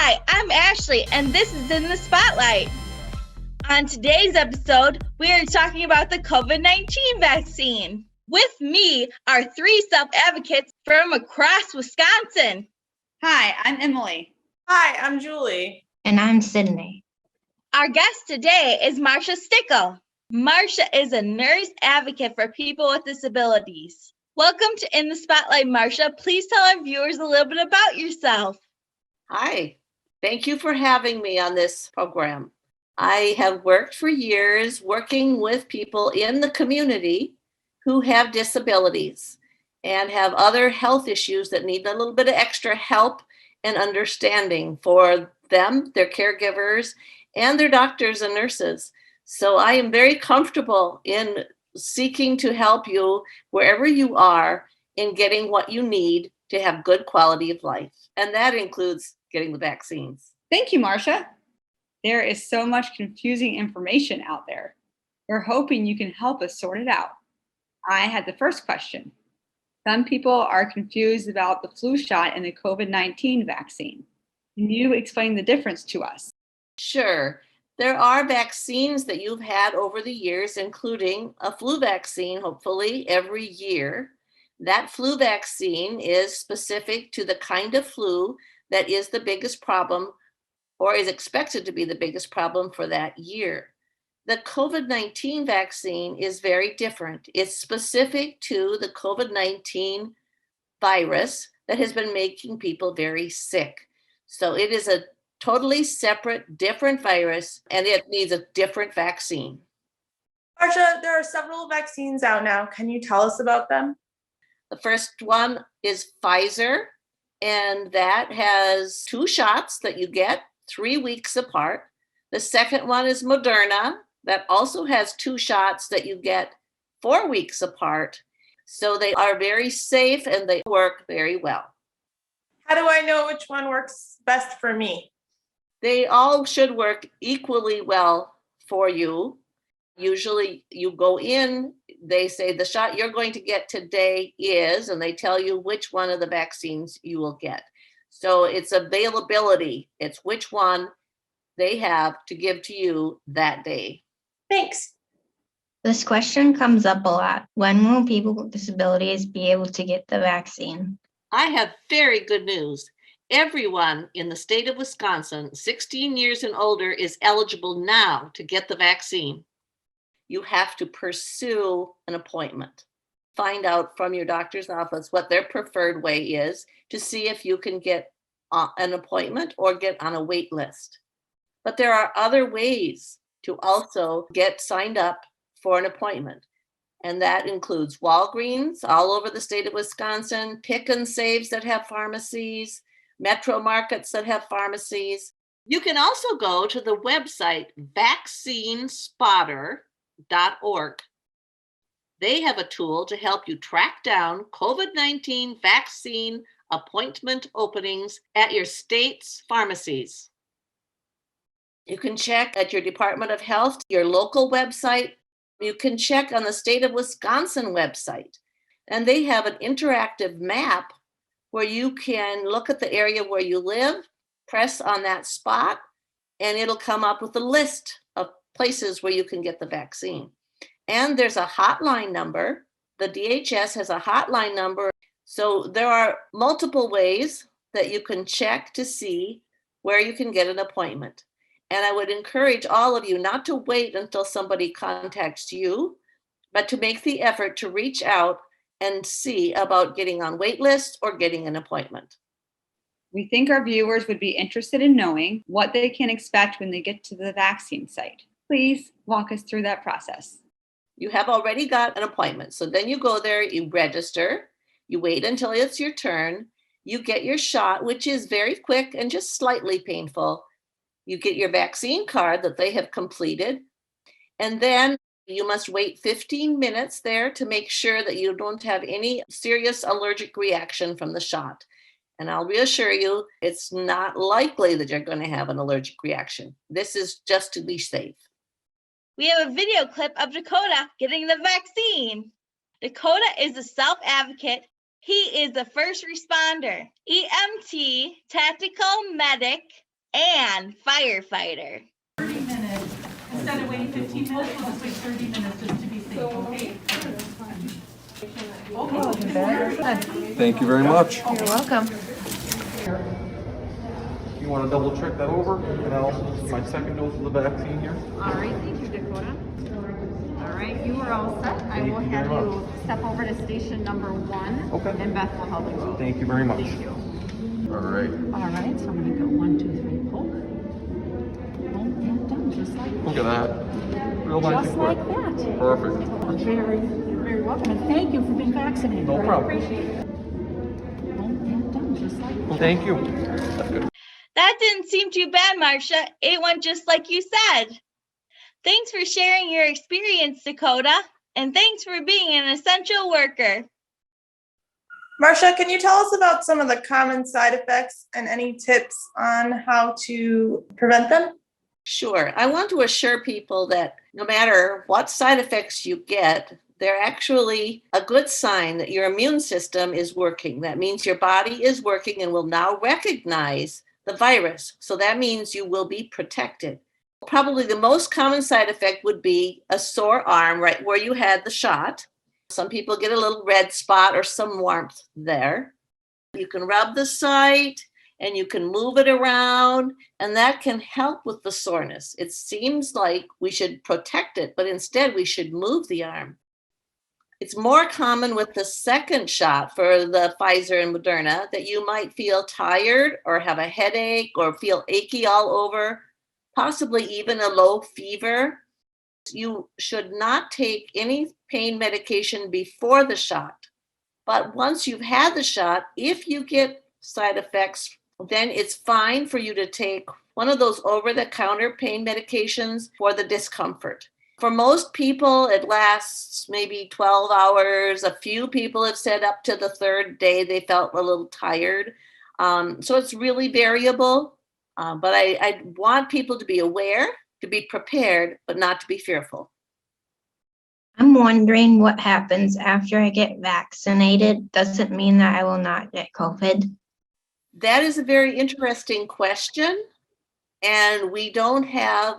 Hi, I'm Ashley, and this is In the Spotlight. On today's episode, we are talking about the COVID-19 vaccine. With me are three self-advocates from across Wisconsin. Hi, I'm Emily. Hi, I'm Julie. And I'm Sydney. Our guest today is Marcia Stickle. Marcia is a nurse advocate for people with disabilities. Welcome to In the Spotlight, Marcia. Please tell our viewers a little bit about yourself. Hi, thank you for having me on this program. I have worked for years working with people in the community who have disabilities and have other health issues that need a little bit of extra help and understanding for them, their caregivers, and their doctors and nurses. So I am very comfortable in seeking to help you wherever you are in getting what you need to have good quality of life. And that includes getting the vaccines. Thank you, Marcia. There is so much confusing information out there. We're hoping you can help us sort it out. I had the first question. Some people are confused about the flu shot and the COVID-19 vaccine. Can you explain the difference to us? Sure. There are vaccines that you've had over the years, including a flu vaccine, hopefully every year. That flu vaccine is specific to the kind of flu that is the biggest problem or is expected to be the biggest problem for that year. The COVID-19 vaccine is very different. It's specific to the COVID-19 virus that has been making people very sick. So it is a totally separate, different virus, and it needs a different vaccine. Marcia, there are several vaccines out now. Can you tell us about them? The first one is Pfizer, and that has 2 shots that you get 3 weeks apart. The second one is Moderna, that also has 2 shots that you get 4 weeks apart. So they are very safe and they work very well. How do I know which one works best for me? They all should work equally well for you. Usually you go in, they say the shot you're going to get today is, and they tell you which one of the vaccines you will get. So it's availability. It's which one they have to give to you that day. Thanks. This question comes up a lot. When will people with disabilities be able to get the vaccine? I have very good news. Everyone in the state of Wisconsin, 16 years and older, is eligible now to get the vaccine. You have to pursue an appointment. Find out from your doctor's office what their preferred way is to see if you can get an appointment or get on a wait list. But there are other ways to also get signed up for an appointment. And that includes Walgreens all over the state of Wisconsin, pick and saves that have pharmacies, metro markets that have pharmacies. You can also go to the website vaccinespotter.org. They have a tool to help you track down COVID-19 vaccine appointment openings at your state's pharmacies. You can check at your Department of Health, your local website. You can check on the state of Wisconsin website. And they have an interactive map where you can look at the area where you live, press on that spot, and it'll come up with a list of places where you can get the vaccine. And there's a hotline number. The DHS has a hotline number. So there are multiple ways that you can check to see where you can get an appointment. And I would encourage all of you not to wait until somebody contacts you, but to make the effort to reach out and see about getting on wait lists or getting an appointment. We think our viewers would be interested in knowing what they can expect when they get to the vaccine site. Please walk us through that process. You have already got an appointment. So then you go there, you register, you wait until it's your turn, you get your shot, which is very quick and just slightly painful. You get your vaccine card that they have completed, and then you must wait 15 minutes there to make sure that you don't have any serious allergic reaction from the shot. And I'll reassure you, it's not likely that you're going to have an allergic reaction. This is just to be safe. We have a video clip of Dakota getting the vaccine. Dakota is a self-advocate. He is a first responder, EMT, tactical medic, and firefighter. 30 minutes. Instead of waiting 15 minutes, we'll just wait 30 minutes just to be safe, okay? Thank you very much. You're welcome. You want to double check that over? And also my second dose of the vaccine here. All right, thank you, Dakota. All right, you are all set. I Thank will you have very you step over to station number 1. Okay. And Beth will help you. Thank you very much. Thank you. All right. All right, so I'm gonna go 1, 2, 3, poke. Boom, and done, just like Look at that. Real nice Just and quick. like that. Perfect. You're very welcome, and thank you for being vaccinated. No I problem. appreciate it. Boom, and done, just like Well, that. thank you. That's good. That didn't seem too bad, Marcia. It went just like you said. Thanks for sharing your experience, Dakota, and thanks for being an essential worker. Marcia, can you tell us about some of the common side effects and any tips on how to prevent them? Sure. I want to assure people that no matter what side effects you get, they're actually a good sign that your immune system is working. That means your body is working and will now recognize the virus. So that means you will be protected. Probably the most common side effect would be a sore arm right where you had the shot. Some people get a little red spot or some warmth there. You can rub the site and you can move it around, and that can help with the soreness. It seems like we should protect it, but instead we should move the arm. It's more common with the second shot for the Pfizer and Moderna that you might feel tired or have a headache or feel achy all over, possibly even a low fever. You should not take any pain medication before the shot. But once you've had the shot, if you get side effects, then it's fine for you to take one of those over-the-counter pain medications for the discomfort. For most people, it lasts maybe 12 hours. A few people have said up to the third day they felt a little tired. So it's really variable. But I want people to be aware, to be prepared, but not to be fearful. I'm wondering what happens after I get vaccinated. Does it mean that I will not get COVID? That is a very interesting question. And we don't have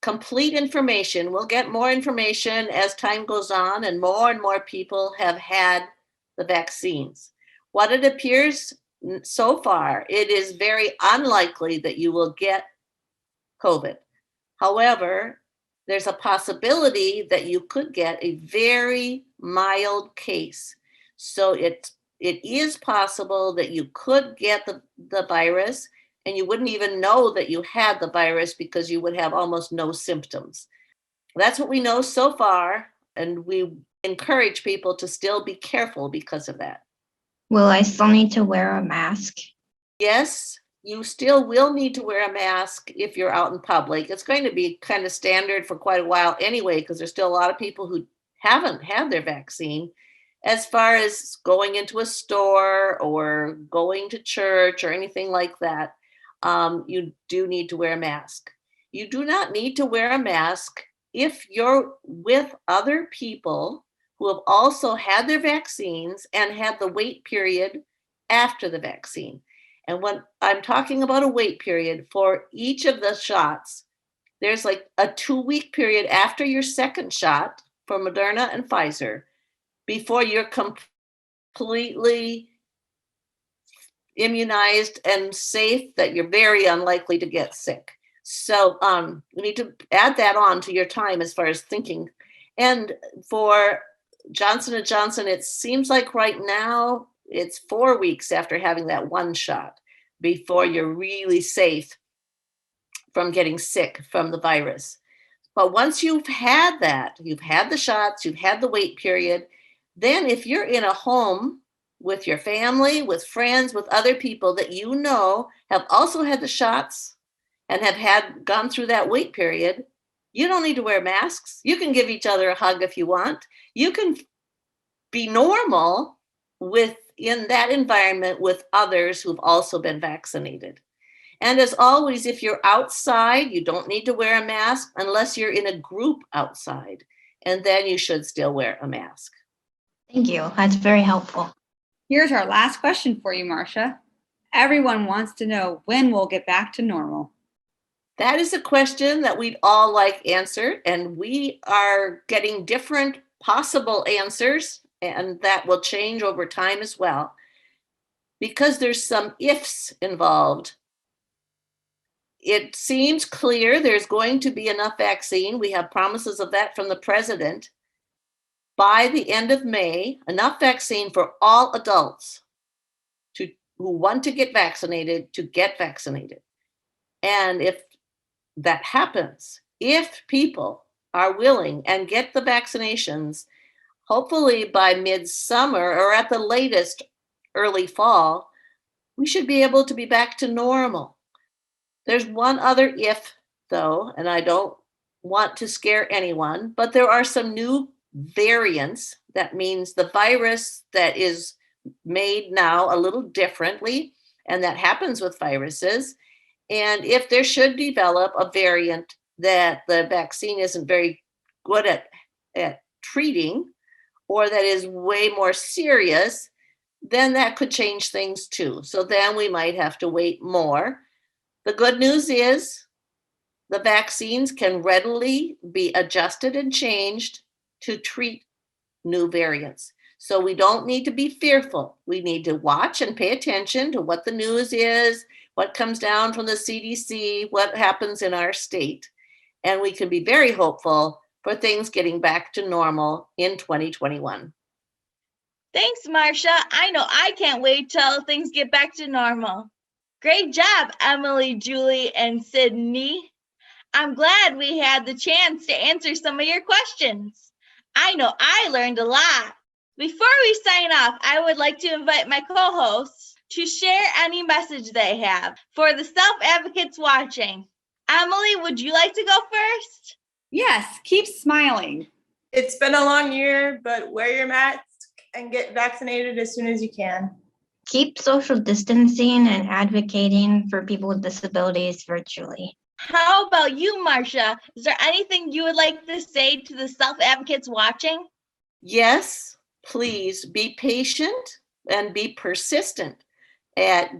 complete information. We'll get more information as time goes on and more people have had the vaccines. What it appears so far, it is very unlikely that you will get COVID. However, there's a possibility that you could get a very mild case. So it is possible that you could get the virus and you wouldn't even know that you had the virus because you would have almost no symptoms. That's what we know so far, and we encourage people to still be careful because of that. Will I still need to wear a mask? Yes, you still will need to wear a mask if you're out in public. It's going to be kind of standard for quite a while anyway, because there's still a lot of people who haven't had their vaccine. As far as going into a store or going to church or anything like that, you do need to wear a mask. You do not need to wear a mask if you're with other people who have also had their vaccines and had the wait period after the vaccine. And when I'm talking about a wait period for each of the shots, there's like a 2-week period after your second shot for Moderna and Pfizer before you're completely immunized and safe that you're very unlikely to get sick. So we need to add that on to your time as far as thinking. And for Johnson & Johnson, it seems like right now it's 4 weeks after having that one shot before you're really safe from getting sick from the virus. But once you've had that, you've had the shots, you've had the wait period, then if you're in a home with your family, with friends, with other people that you know have also had the shots and have gone through that wait period, you don't need to wear masks. You can give each other a hug if you want. You can be normal within that environment with others who've also been vaccinated. And as always, if you're outside, you don't need to wear a mask unless you're in a group outside. And then you should still wear a mask. Thank you. That's very helpful. Here's our last question for you, Marcia. Everyone wants to know when we'll get back to normal. That is a question that we'd all like answered, and we are getting different possible answers, and that will change over time as well. Because there's some ifs involved. It seems clear there's going to be enough vaccine. We have promises of that from the president. By the end of May, enough vaccine for all adults who want to get vaccinated to get vaccinated. And if that happens, if people are willing and get the vaccinations, hopefully by midsummer or at the latest early fall, we should be able to be back to normal. There's one other if, though, and I don't want to scare anyone, but there are some new variants. That means the virus that is made now a little differently, and that happens with viruses. And if there should develop a variant that the vaccine isn't very good at treating, or that is way more serious, then that could change things too. So then we might have to wait more. The good news is the vaccines can readily be adjusted and changed to treat new variants. So we don't need to be fearful. We need to watch and pay attention to what the news is, what comes down from the CDC, what happens in our state. And we can be very hopeful for things getting back to normal in 2021. Thanks, Marcia. I know I can't wait till things get back to normal. Great job, Emily, Julie, and Sydney. I'm glad we had the chance to answer some of your questions. I know I learned a lot. Before we sign off, I would like to invite my co-hosts to share any message they have for the self-advocates watching. Emily, would you like to go first? Yes, keep smiling. It's been a long year, but wear your mask and get vaccinated as soon as you can. Keep social distancing and advocating for people with disabilities virtually. How about you, Marcia? Is there anything you would like to say to the self-advocates watching? Yes, please be patient and be persistent at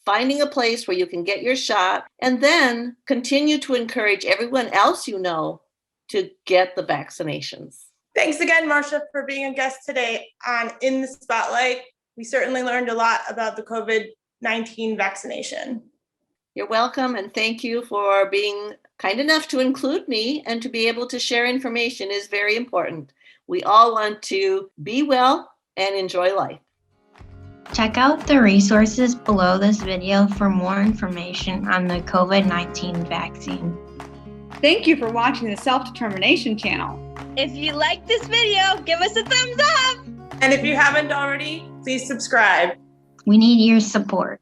finding a place where you can get your shot, and then continue to encourage everyone else you know to get the vaccinations. Thanks again, Marcia, for being a guest today on In the Spotlight. We certainly learned a lot about the COVID-19 vaccination. You're welcome, and thank you for being kind enough to include me, and to be able to share information is very important. We all want to be well and enjoy life. Check out the resources below this video for more information on the COVID-19 vaccine. Thank you for watching the Self-Determination channel. If you like this video, give us a thumbs up. And if you haven't already, please subscribe. We need your support.